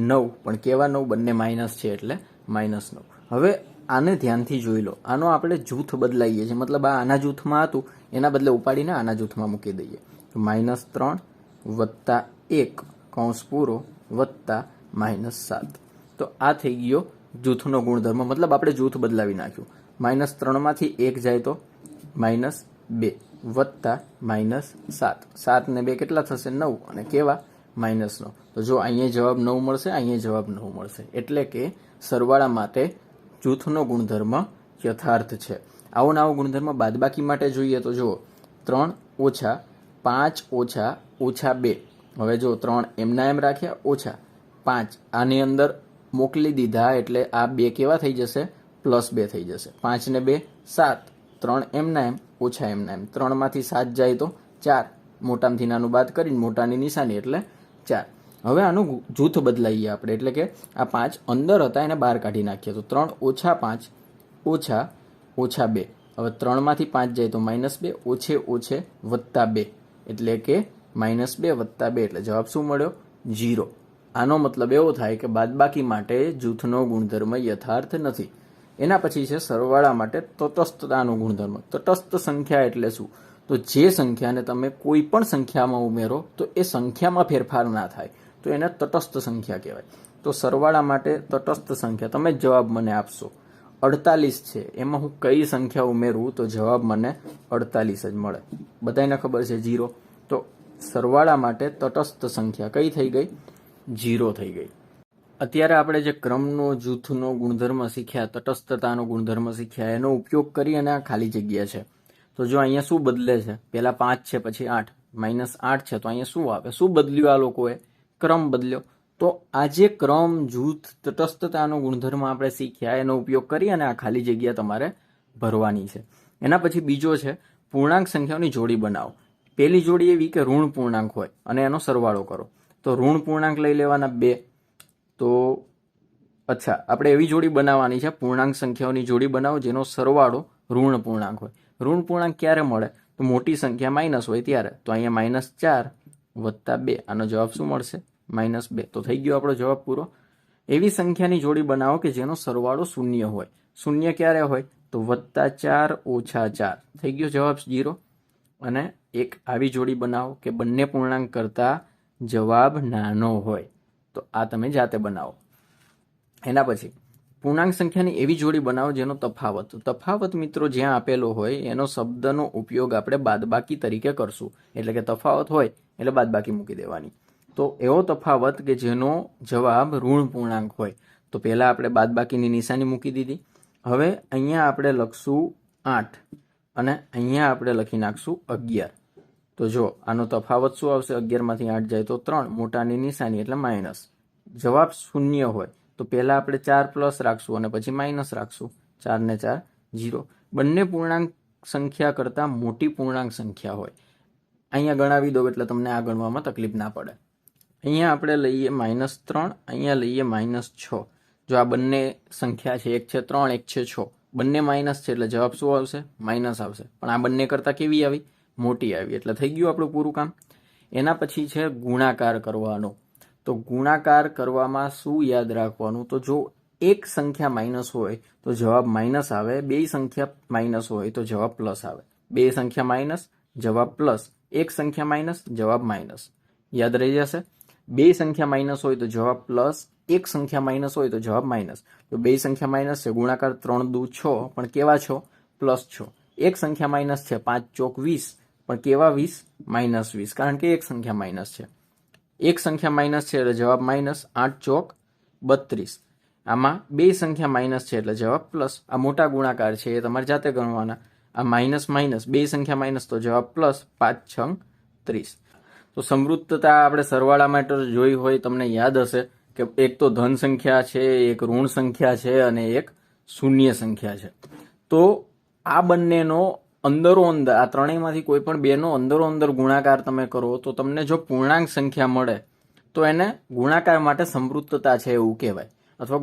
9. પણ કેવા 9? બંને માઇનસ છે એટલે -9. હવે આને ધ્યાનથી જોઈ લો. આનો આપણે જૂથ બદલાઈએ છીએ, મતલબ આ આના જૂથમાં હતું એના બદલે ઉપાડીને આના જૂથમાં મૂકી દઈએ. તો -3 + 1 કૌંસ પૂરો વત્તા -7. તો આ થઈ ગયો જૂથનો ગુણધર્મ, મતલબ આપણે જૂથ બદલાવી નાખ્યું. -3 માંથી 1 જાય તો -2 વત્તા -7. 7 ને 2 કેટલા થશે? 9. અને કેવા? -9. તો જો અહીંયા જવાબ 9 મળશે, અહીંયા જવાબ 9 મળશે. એટલે કે સરવાળા માટે જૂથનો ગુણધર્મ યથાર્થ છે. આવો નવો ગુણધર્મ બાદબાકી માટે જોઈએ તો જુઓ 3 ઓછા 5 ઓછા ઓછા 2. હવે જો 3 એમના એમ રાખ્યા ઓછા 5 આની અંદર મોકલી દીધા એટલે આ 2 કેવા થઈ જશે +2 થઈ જશે. 5 ને 2 7. 3 એમના એમ ઓછા એમના એમ 3 માંથી 7 જાય તો 4. મોટામાંથી નાનું બાદ કરીને મોટાની નિશાની એટલે 4. હવે આનું જૂથ બદલાઈએ આપણે એટલે કે આ 5 અંદર હતા એને બહાર કાઢી નાખીએ તો 3 ઓછા 5 ઓછા ઓછા 2. હવે 3 માંથી 5 જાય તો -2 ઓછે ઓછે +2 એટલે કે -2 + 2 એટલે જવાબ શું મળ્યો 0. આનો મતલબ એવો થાય કે બાદબાકી માટે જૂથનો ગુણધર્મ યથાર્થ નથી. એના પછી છે સરવાળા માટે તટસ્થતાનો ગુણધર્મ. તટસ્થ સંખ્યા એટલે શું? તો જે સંખ્યાને તમે કોઈ પણ સંખ્યામાં ઉમેરો તો એ સંખ્યામાં ફેરફાર ના થાય તો એને તટસ્થ સંખ્યા કહેવાય. તો સરવાળા માટે તટસ્થ સંખ્યા તમે જ જવાબ મને આપશો. 48 છે એમાં હું કઈ સંખ્યા ઉમેરું તો જવાબ મને 48 જ મળે. બધાને ખબર છે 0. તો સરવાળા માટે તટસ્થ સંખ્યા કઈ થઈ ગઈ 0 થઈ ગઈ. અત્યારે આપણે જે ક્રમનો જૂથનો ગુણધર્મ શીખ્યા તટસ્થતાનો ગુણધર્મ શીખ્યા એનો ઉપયોગ કરી અને આ ખાલી જગ્યા છે. તો જો અહીંયા શું બદલે છે પહેલા 5 છે પછી 8 -8 છે તો અહીંયા શું આવે શું બદલ્યું આ લોકોએ ક્રમ બદલ્યો. તો આ જે ક્રમ જૂથ તટસ્થતાનો ગુણધર્મ આપણે શીખ્યા એનો ઉપયોગ કરી અને આ ખાલી જગ્યા તમારે ભરવાની છે. એના પછી બીજો છે પૂર્ણાંક સંખ્યાઓની જોડી બનાવો. પહેલી જોડી એવી કે ઋણ પૂર્ણાંક હોય અને એનો સરવાળો કરો. તો ઋણ પૂર્ણાંક લઈ લેવાના 2. તો અચ્છા આપણે એવી જોડી બનાવવાની છે પૂર્ણાંક સંખ્યાઓની જોડી બનાવો જેનો સરવાળો ઋણ પૂર્ણાંક હોય. ઋણ પૂર્ણાંક ક્યારે મળે તો મોટી સંખ્યા માઇનસ હોય ત્યારે. તો અહીંયા -4 + 2 આનો જવાબ શું મળશે -2. તો થઈ ગયો આપણો જવાબ પૂરો. એવી સંખ્યાની જોડી બનાવો કે જેનો સરવાળો 0 હોય. 0 ક્યારે હોય તો +4 ઓછા 4 થઈ ગયો જવાબ 0. અને એક આવી જોડી બનાવો કે બંને પૂર્ણાંક કરતા જવાબ નાનો હોય. તો આ તમે જાતે બનાવો. એના પછી પૂર્ણાંક સંખ્યાની એવી જોડી બનાવો જેનો તફાવત મિત્રો જ્યાં આપેલો હોય એનો શબ્દનો ઉપયોગ આપણે બાદબાકી તરીકે કરશું. એટલે કે તફાવત હોય એટલે બાદબાકી મૂકી દેવાની. તો એવો તફાવત કે જેનો જવાબ ઋણ પૂર્ણાંક હોય તો પહેલા આપણે બાદબાકીની નિશાની મૂકી દીધી. હવે અહીંયા આપણે લખશું 8 અને અહીંયા આપણે લખી નાખશું 11. તો જો આનો તફાવત શું આવશે 11 માંથી 8 જાય તો 3 મોટાની નિશાની એટલે માઇનસ. જવાબ 0 હોય તો પહેલા આપણે 4 પ્લસ રાખશું અને પછી માઇનસ રાખશું. 4 ને 4 0. બંને પૂર્ણાંક સંખ્યા કરતા મોટી પૂર્ણાંક સંખ્યા હોય. અહીંયા ગણાવી દો એટલે તમને આ ગણવામાં તકલીફ ના પડે. અહીંયા આપણે લઈએ -3 અહીંયા લઈએ -6. જો આ બંને સંખ્યા છે એક છે 3 એક છે 6 બંને માઇનસ છે એટલે જવાબ શું આવશે માઇનસ આવશે. પણ આ બંને કરતા કેવી આવી મોટી આવી એટલે થઈ ગયું આપણું પૂરું કામ. એના પછી છે ગુણાકાર કરવાનો. તો ગુણાકાર કરવામાં શું યાદ રાખવાનું તો જો એક સંખ્યા માઇનસ હોય તો જવાબ માઇનસ આવે. બે સંખ્યા માઇનસ હોય તો જવાબ પ્લસ આવે. બે સંખ્યા માઇનસ જવાબ પ્લસ. એક સંખ્યા માઇનસ જવાબ માઇનસ. યાદ રહી જશે. બે સંખ્યા માઇનસ હોય તો જવાબ પ્લસ. એક સંખ્યા માઇનસ હોય તો જવાબ માઇનસ. તો બે સંખ્યા માઇનસ છે ગુણાકાર 3 દુ 6 પણ કેવા છો +6. એક સંખ્યા માઇનસ છે 5 ચોક 20 પણ કેવા 20 -20 કારણ કે એક સંખ્યા માઇનસ છે. એક સંખ્યા માઇનસ છે એટલે જવાબ માઇનસ. 8 ચોક 32. આમાં બે સંખ્યા માઇનસ છે એટલે જવાબ પ્લસ. આ મોટા ગુણાકાર છે એ તમારે જાતે ગણવાના. આ માઇનસ બે સંખ્યા માઇનસ તો જવાબ પ્લસ. 5 6 30. તો સમૃદ્ધતા આપણે સરવાળા માટે જોઈ હોય તમને યાદ હશે કે એક તો ધન સંખ્યા છે એક ઋણ સંખ્યા છે અને એક શૂન્ય સંખ્યા છે. તો આ બંનેનો અંદરો અંદર આ ત્રણેયમાંથી કોઈ પણ બેનો અંદરો અંદર ગુણાકાર તમે કરો તો તમને જો પૂર્ણાંક સંખ્યા મળે તો એને ગુણાકાર માટે સમૃદ્ધતા છે એવું કહેવાય અથવા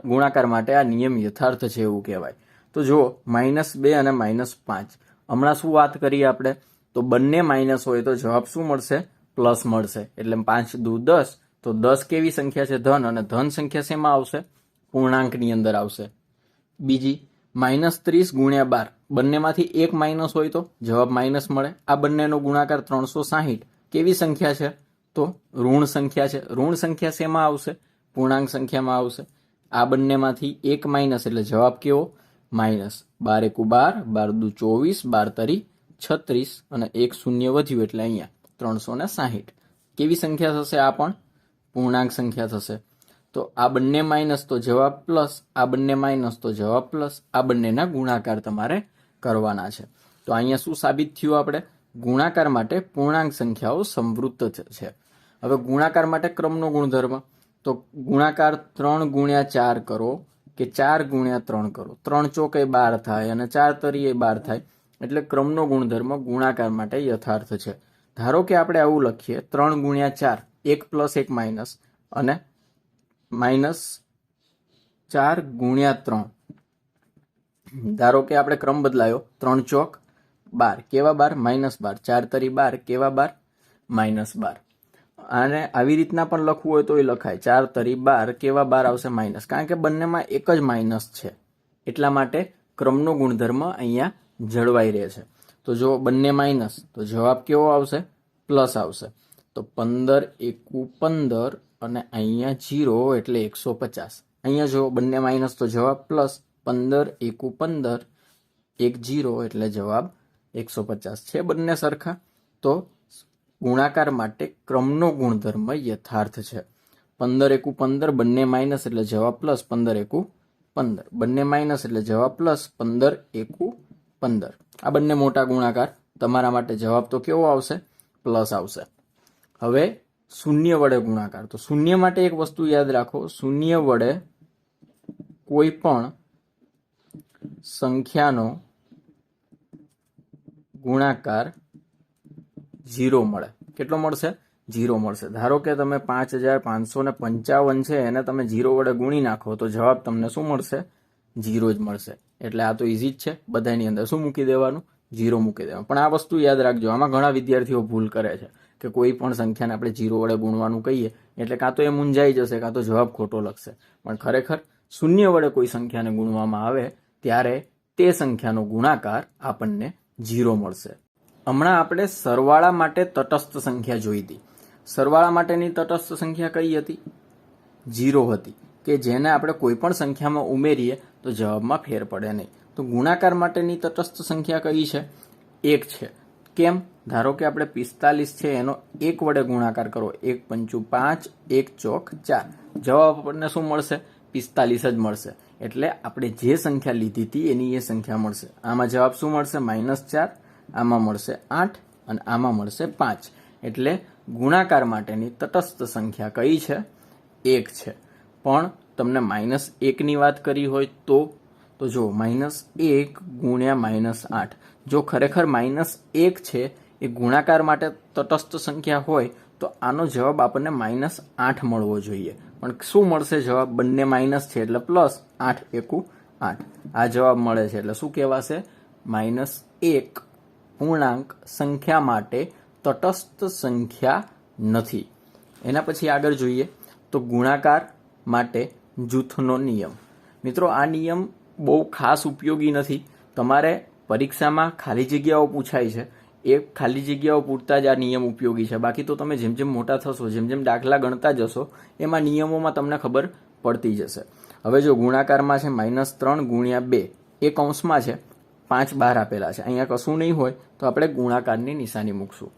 ગુણાકાર માટે આ નિયમ યથાર્થ છે એવું કહેવાય. તો જો -2 અને -5 હમણાં શું વાત કરીએ આપણે તો બંને માઇનસ હોય તો જવાબ શું મળશે પ્લસ મળશે. એટલે 5 દુ 10 તો 10 કેવી સંખ્યા છે ધન અને ધન સંખ્યા શેમાં આવશે પૂર્ણાંકની અંદર આવશે. બીજી -30 ગુણ્યા 12 બંનેમાંથી એક માઇનસ હોય તો જવાબ માઇનસ મળે. આ બંનેનો ગુણાકાર 360 કેવી સંખ્યા છે તો ઋણ સંખ્યા છે. ઋણ સંખ્યા શેમાં આવશે પૂર્ણાંક સંખ્યામાં આવશે. આ બંનેમાંથી એક માઇનસ એટલે જવાબ કેવો માઇનસ. 12 એકુ 12 12 દુ 24 12 તરી 36 અને એક શૂન્ય વધ્યું એટલે અહીંયા 360 કેવી સંખ્યા થશે આ પણ પૂર્ણાંક સંખ્યા થશે. તો આ બંને માઇનસ તો જવાબ પ્લસ, આ બંને માઇનસ તો જવાબ પ્લસ, આ બંનેના ગુણાકાર તમારે કરવાના છે. તો અહીંયા શું સાબિત થયું? આપણે ગુણાકાર માટે પૂર્ણાંક સંખ્યાઓ સંવૃત્ત છે. હવે ગુણાકાર માટે ક્રમનો ગુણધર્મ, તો ગુણાકાર 3 ગુણ્યા 4 કરો કે 4 ગુણ્યા 3 કરો, 3 ચોકે 12 થાય અને 4 તરીએ 12 થાય, એટલે ક્રમનો ગુણધર્મ ગુણાકાર માટે યથાર્થ છે. ધારો કે આપણે આવું લખીએ 3 ગુણ્યા 4, 1 પ્લસ 1 માઇનસ, અને માઇનસ 4 ગુણ્યા 3. ધારો કે આપણે ક્રમ બદલાયો, 3 ચોક 12, કેવા 12? -12, 4 તરી 12, કેવા 12? -12. અને આવી રીતના પણ લખવું હોય તો એ લખાય, 4 તરી 12, કેવા 12 આવશે? માઇનસ, કારણ કે બંનેમાં એક જ માઇનસ છે, એટલા માટે ક્રમનો ગુણધર્મ અહીંયા જળવાઈ રહે છે. તો જો બંને માઇનસ તો જવાબ કેવો આવશે? પ્લસ આવશે. તો 15 એકુ 15 અને અહીંયા 0 એટલે 150. અહીંયા જો બંને માઇનસ તો જવાબ પ્લસ, 15 એકુ 15, 1 0 એટલે જવાબ 150 છે. બંને સરખા. તો ગુણાકાર માટે ક્રમનો ગુણધર્મ યથાર્થ છે. 15 એકુ 15, બંને માઇનસ એટલે જવાબ પ્લસ, 15 એકુ 15, બંને માઇનસ એટલે જવાબ પ્લસ, 15 એકુ 15. આ બંને મોટા ગુણાકાર, તમારા માટે જવાબ તો કેવો આવશે? પ્લસ આવશે. હવે શૂન્ય વડે ગુણાકાર, તો શૂન્ય માટે એક વસ્તુ યાદ રાખો, શૂન્ય વડે કોઈ પણ સંખ્યાનો ગુણાકાર 0 મળે. કેટલો મળશે? 0 મળશે. ધારો કે તમે 5555 છે એને તમે 0 વડે ગુણી નાખો તો જવાબ તમને શું મળશે? 0 જ મળશે. એટલે આ તો ઇઝી જ છે, બધાની અંદર શું મૂકી દેવાનું? 0 મૂકી દેવાનું. પણ આ વસ્તુ યાદ રાખજો, આમાં ઘણા વિદ્યાર્થીઓ ભૂલ કરે છે કે કોઈ પણ સંખ્યાને આપણે 0 વડે ગુણવાનું કહીએ એટલે કાં તો એ મૂંઝાઈ જશે, કાં તો જવાબ ખોટો લખશે. પણ ખરેખર શૂન્ય વડે કોઈ સંખ્યાને ગુણવામાં આવે ત્યારે તે સંખ્યાનો ગુણાકાર આપણને 0 મળશે. હમણાં આપણે સરવાળા માટે તટસ્થ સંખ્યા જોઈ હતી. સરવાળા માટેની તટસ્થ સંખ્યા કઈ હતી? 0 હતી, કે જેને આપણે કોઈ પણ સંખ્યામાં ઉમેરીએ તો જવાબમાં ફેર પડે નહીં. તો ગુણાકાર માટેની તટસ્થ સંખ્યા કઈ છે? 1 છે. કેમ? ધારો કે આપણે 45 છે એનો 1 વડે ગુણાકાર કરો, 1 પંચું 5, 1 ચોક 4, જવાબ આપણને શું મળશે? 45 જ મળશે. એટલે આપણે જે સંખ્યા લીધી હતી એની એ સંખ્યા મળશે. આમાં જવાબ શું મળશે? -4, આમાં મળશે 8 અને આમાં મળશે 5. એટલે ગુણાકાર માટેની તટસ્થ સંખ્યા કઈ છે? 1 છે. પણ તમને -1ની વાત કરી હોય તો જો -1 ગુણ્યા -8, જો ખરેખર -1 છે એ ગુણાકાર માટે તટસ્થ સંખ્યા હોય તો આનો જવાબ આપણને -8 મળવો જોઈએ. પણ શું મળશે જવાબ? બંને માઇનસ છે એટલે પ્લસ, 8 એકુ 8 આ જવાબ મળે છે. એટલે શું કહેવાશે? -1 પૂર્ણાંક સંખ્યા માટે તટસ્થ સંખ્યા નથી. એના પછી આગળ જોઈએ તો ગુણાકાર માટે જૂથનો નિયમ. મિત્રો, આ નિયમ બહુ ખાસ ઉપયોગી નથી. તમારે પરીક્ષામાં ખાલી જગ્યાઓ પૂછાય છે, એ ખાલી જગ્યાઓ પૂરતા જ આ નિયમ ઉપયોગી છે. બાકી તો તમે જેમ જેમ મોટા થશો, જેમ જેમ દાખલા ગણતા જશો, એમાં નિયમોમાં તમને ખબર પડતી જશે. હવે જો ગુણાકારમાં છે -3 ગુણ્યા 2, એ કૌંસમાં છે, 5 બહાર આપેલા છે. અહીંયા કશું નહીં હોય તો આપણે ગુણાકારની નિશાની મૂકશું.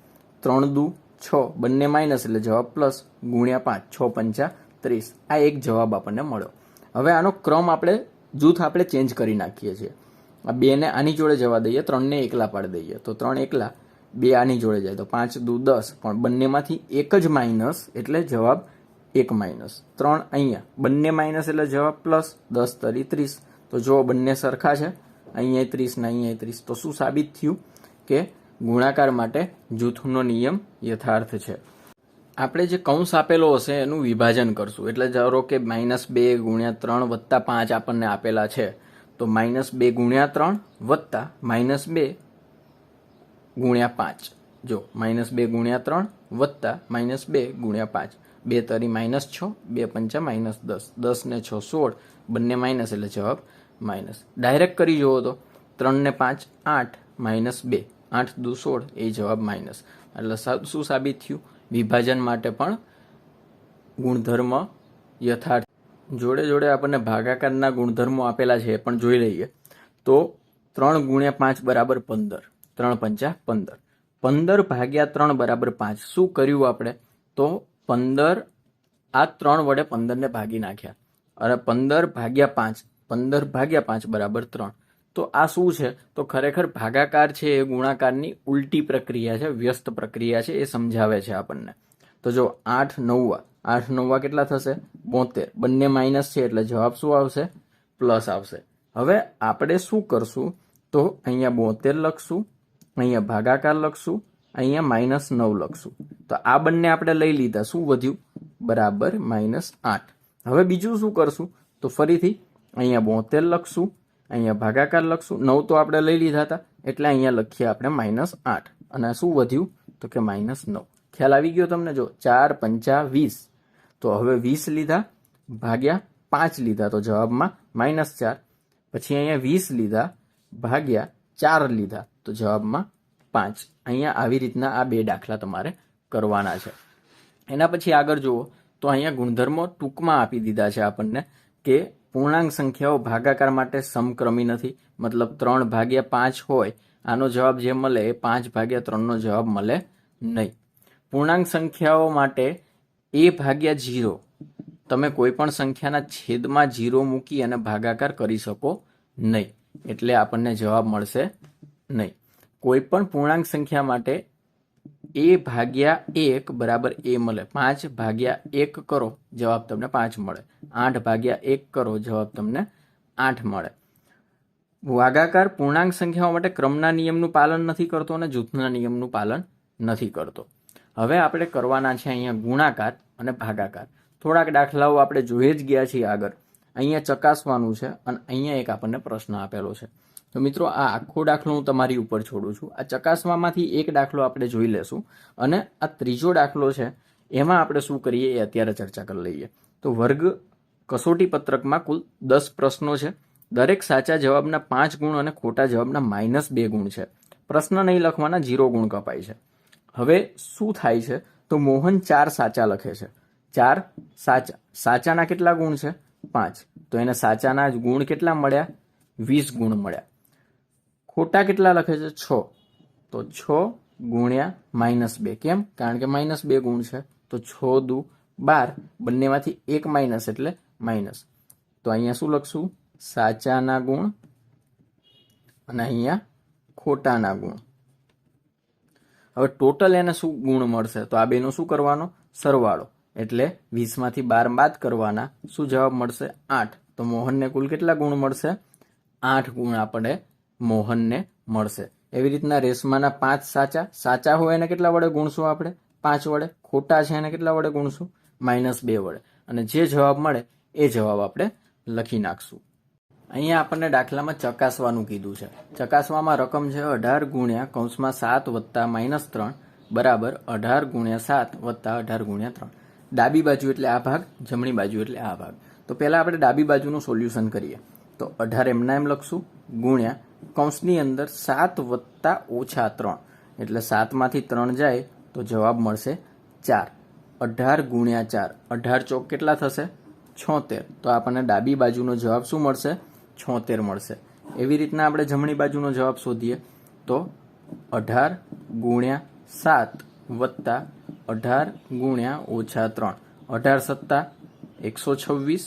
3 દુ 6, બંને માઇનસ એટલે જવાબ પ્લસ, ગુણ્યા 5, 6 પંચા 30. આ એક જવાબ આપણને મળ્યો. હવે આનો ક્રમ જૂથ આપણે ચેન્જ કરી નાખીએ છીએ. આ 2 ને આની જોડે જવા દઈએ, 3 ને એકલા પાડી દઈએ, તો 3 એકલા, 2 આની જોડે જાય તો 5 દુ 10, પણ બંનેમાંથી એક જ માઇનસ એટલે જવાબ 1 માઇનસ. 3 અહીંયા, બંને માઇનસ એટલે જવાબ પ્લસ, 10 તરી 30. તો જો બંને સરખા છે, અહીંયા 30 ને અહીંયા 30. તો શું સાબિત થયું? કે ગુણાકાર માટે જૂથનો નિયમ યથાર્થ છે. આપણે જે કૌંસ આપેલો હશે એનું વિભાજન કરશું. એટલે ધારો કે -2 ગુણ્યા 3 વત્તા 5 આપણને આપેલા છે, તો -2 ગુણ્યા 3 વત્તા -2 ગુણ્યા 5. જો -2 ગુણ્યા 3 વત્તા -2 ગુણ્યા 5, 2 તરી -6, 2 પંચા -10, 10 ને 6 16, બંને માઇનસ એટલે જવાબ માઇનસ. ડાયરેક્ટ કરી જુઓ તો 3 ને 5 8, -2, 8 દુ 16, એ જવાબ માઇનસ. એટલે શું સાબિત થયું? વિભાજન માટે પણ ગુણધર્મ યથાર્થ. જોડે જોડે આપણને ભાગાકારના ગુણધર્મો આપેલા છે એ પણ જોઈ લઈએ. તો 3 ગુણ્યા 5 બરાબર 15, 3 પંચા 15, 15 ભાગ્યા 3 બરાબર 5. શું કર્યું આપણે? તો 15 આ 3 વડે 15ને ભાગી નાખ્યા અને 15 ભાગ્યા 5 બરાબર 3. તો આ શું છે? તો ખરેખર ભાગાકાર છે એ ગુણાકારની ઉલટી પ્રક્રિયા છે, વ્યસ્ત પ્રક્રિયા છે, એ સમજાવે છે આપણને. તો જો 8 9 કેટલા થશે? 72. બંને માઇનસ છે એટલે જવાબ શું આવશે? પ્લસ આવશે. હવે આપણે શું કરશું? તો અહીંયા 72 લખશું, અહીંયા ભાગાકાર લખશું, અહીંયા -9 લખશું. તો આ બંને આપણે લઈ લીધા. શું વધ્યું? બરાબર -8. હવે બીજું શું કરશું? તો ફરીથી અહીંયા 72 લખશું, અહીંયા ભાગાકાર લખશું. 9 તો આપણે લઈ લીધા હતા એટલે અહીંયા લખીએ આપણે -8. અને શું વધ્યું? તો કે -9. ખ્યાલ આવી ગયો તમને? જો 4 5 20. તો હવે 20 લીધા ભાગ્યા 5 લીધા તો જવાબમાં -4. પછી અહીંયા 20 લીધા ભાગ્યા 4 લીધા તો જવાબમાં 5. અહીંયા આવી રીતના આ બે દાખલા તમારે કરવાના છે. એના પછી આગળ જુઓ તો અહીંયા ગુણધર્મો ટૂંકમાં આપી દીધા છે આપણને કે પૂર્ણાંક સંખ્યાઓ ભાગાકાર માટે સમક્રમી નથી. મતલબ 3 ભાગ્યા 5 હોય, આનો જવાબ જે મળે એ 5 ભાગ્યા 3નો જવાબ મળે નહીં. પૂર્ણાંક સંખ્યાઓ માટે a ભાગ્યા 0, તમે કોઈ પણ સંખ્યાના છેદમાં 0 મૂકી અને ભાગાકાર કરી શકો નહીં, એટલે આપણને જવાબ મળશે નહીં. કોઈ પણ પૂર્ણાંક સંખ્યા માટે a ભાગ્યા 1 બરાબર a મળે. 5 ભાગ્યા 1 કરો, જવાબ તમને 5 મળે. 8 ભાગ્યા 1 કરો, જવાબ તમને 8 મળે. ભાગાકાર પૂર્ણાંક સંખ્યાઓ માટે ક્રમના નિયમનું પાલન નથી કરતો અને જૂથના નિયમનું પાલન નથી કરતો. હવે આપણે કરવાના છે અહીંયા ગુણાકાર અને ભાગાકાર. થોડાક દાખલાઓ આપણે જોઈ જ ગયા છીએ આગળ. અહીંયા ચકાસવાનું છે અને અહીંયા એક આપણને પ્રશ્ન આપેલો છે. તો મિત્રો આ આખો દાખલો હું તમારી ઉપર છોડું છું. આ ચકાસવામાંથી એક દાખલો આપણે જોઈ લેશું અને આ ત્રીજો દાખલો છે એમાં આપણે શું કરીએ એ અત્યારે ચર્ચા કરી લઈએ. તો વર્ગ કસોટી પત્રકમાં કુલ 10 પ્રશ્નો છે. દરેક સાચા જવાબના 5 ગુણ અને ખોટા જવાબના -2 ગુણ છે. પ્રશ્ન નહીં લખવાના, 0 ગુણ કપાય છે. હવે શું થાય છે? તો મોહન 4 સાચા લખે છે. 4 સાચા. સાચાના કેટલા ગુણ છે? 5. તો એને સાચાના ગુણ કેટલા મળ્યા? 20 ગુણ મળ્યા. ખોટા કેટલા લખે છે? 6. તો 6 ગુણ્યા -2. કેમ? કારણ કે -2 ગુણ છે. તો 6 દુ 12. બંનેમાંથી એક માઇનસ એટલે માઇનસ. તો અહીંયા શું લખશું? સાચાના ગુણ અને અહીંયા ખોટાના ગુણ. હવે ટોટલ એને શું ગુણ મળશે? તો આ બેનો શું કરવાનો? સરવાળો. એટલે 20માંથી 12 બાદ કરવાના. શું જવાબ મળશે? 8. તો મોહનને કુલ કેટલા ગુણ મળશે? 8 ગુણ આપણે મોહનને મળશે. એવી રીતના રેશમાના 5 સાચા. સાચા હોય એને કેટલા વડે ગુણશું આપણે? 5 વડે. ખોટા છે એને કેટલા વડે ગુણશું? -2 વડે. અને જે જવાબ મળે એ જવાબ આપણે લખી નાખશું. અહીંયા આપણને દાખલામાં ચકાસવાનું કીધું છે. ચકાસવામાં રકમ છે 18 ગુણ્યા કૌંસમાં 7 વત્તા -3 બરાબર 18 ગુણ્યા 7 વત્તા 18 ગુણ્યા 3. ડાબી બાજુ એટલે આ ભાગ, જમણી બાજુ એટલે આ ભાગ. તો પહેલા આપણે ડાબી બાજુનું સોલ્યુશન કરીએ. તો 18 એમના એમ લખશું ગુણ્યા કૌંસની અંદર 7 વત્તા -3 એટલે 7માંથી 3 જાય તો જવાબ મળશે 4. 18 ગુણ્યા 4, 18 ચોક કેટલા થશે? 76. તો આપણને ડાબી બાજુનો જવાબ શું મળશે? 76 મળશે. એવી રીતના આપણે જમણી બાજુનો જવાબ શોધીએ તો 18 ગુણ્યા 7 વત્તા 18 ગુણ્યા -3. 18 સત્તા 126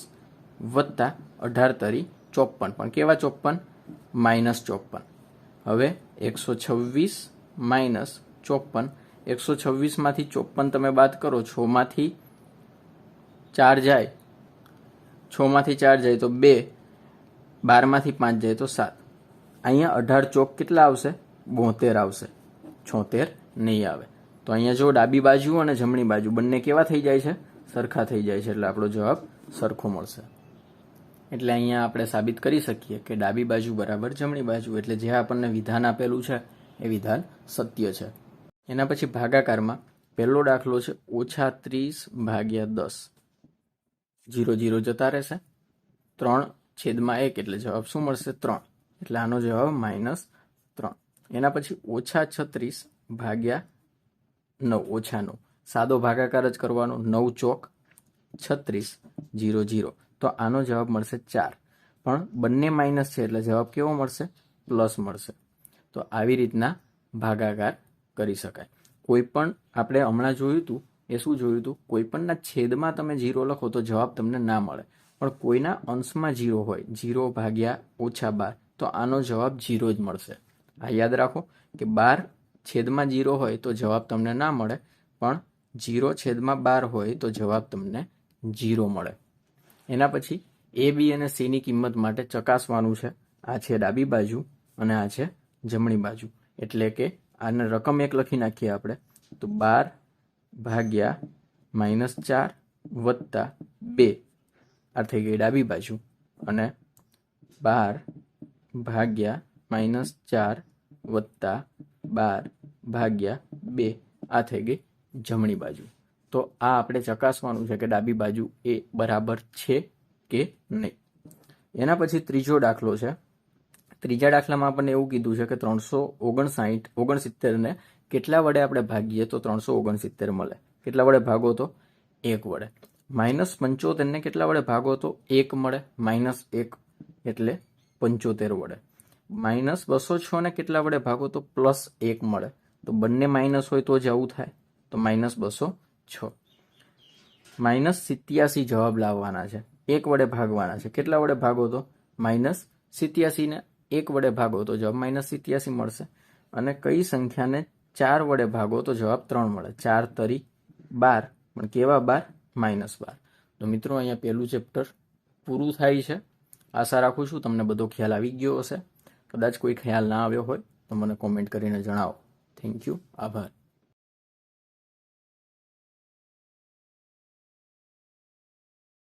વત્તા 18 તરી 54. પણ કેવા 54? -54. હવે 126 -54. 126માંથી 54 તમે બાદ કરો, 6માંથી 4 જાય, 6માંથી 4 જાય તો 2, 12માંથી 5 જાય તો 7. અહીંયા 18 ચોક કેટલા આવશે? 72 આવશે. 76 નહીં આવે. તો અહીંયા જો ડાબી બાજુ અને જમણી બાજુ બંને કેવા થઈ જાય છે? સરખા થઈ જાય છે. એટલે આપણો જવાબ સરખો મળશે. એટલે અહીંયા આપણે સાબિત કરી શકીએ કે ડાબી બાજુ બરાબર જમણી બાજુ. એટલે જે આપણને વિધાન આપેલું છે એ વિધાન સત્ય છે. એના પછી ભાગાકારમાં પહેલો દાખલો છે -30 ભાગ્યા 10. 0 0 જતા રહેશે. 3/1 એટલે જવાબ શું મળશે? 3. એટલે આનો જવાબ -3. એના પછી -36 ભાગ્યા 9 -9. સાદો ભાગાકાર જ કરવાનો. 9 ચોક 36 0 0. તો આનો જવાબ મળશે 4. પણ બંને માઇનસ છે એટલે જવાબ કેવો મળશે? પ્લસ મળશે. તો આવી રીતના ભાગાકાર કરી શકાય. કોઈ પણ આપણે હમણાં જોયું હતું એ શું જોયું હતું? કોઈપણના છેદમાં તમે 0 લખો તો જવાબ તમને ના મળે, પણ કોઈના અંશમાં 0 હોય, 0 ભાગ્યા -12, તો આનો જવાબ 0 જ મળશે. આ યાદ રાખો કે 12 છેદમાં 0 હોય તો જવાબ તમને ના મળે, પણ 0 છેદમાં 12 હોય તો જવાબ તમને 0 મળે. એના પછી A, B અને C ની કિંમત માટે ચકાસવાનું છે. આ છે ડાબી બાજુ અને આ છે જમણી બાજુ. એટલે કે આને રકમ એક લખી નાખીએ આપણે, તો 12 ભાગ્યા -4 વત્તા 2, આ થઈ ગઈ ડાબી બાજુ, અને 12 ભાગ્યા -4 વત્તા 12 ભાગ્યા 2, આ થઈ ગઈ જમણી બાજુ. તો આ આપણે ચકાસવાનું છે કે ડાબી બાજુ એ બરાબર છે કે નહીં. એના પછી ત્રીજો દાખલો છે. ત્રીજા દાખલામાં આપણને એવું કીધું છે કે 369 ને કેટલા વડે આપણે ભાગીએ તો 369 મળે. કેટલા વડે ભાગો તો 1 વડે. -75 ને કેટલા વડે ભાગો તો 1 મળે, -1 એટલે 75 વડે. -206 ને કેટલા વડે ભાગો તો +1 મળે. તો બંને માઇનસ હોય તો જ આવું થાય, તો -206. -87 જવાબ લાવવાના છે, 1 વડે ભાગવાના છે. કેટલા વડે ભાગો તો -87 ને 1 વડે ભાગો તો જવાબ -87 મળશે. અને કઈ સંખ્યાને 4 વડે ભાગો તો જવાબ 3 મળે. 4 તરી 12, પણ કેવા 12? -12. તો મિત્રો અહીંયા પહેલું ચેપ્ટર પૂરું થાય છે. આશા રાખું છું તમને બધો ખ્યાલ આવી ગયો હશે. કદાચ કોઈ ખ્યાલ ના આવ્યો હોય તો મને કોમેન્ટ કરીને જણાવો. Thank you. આભાર.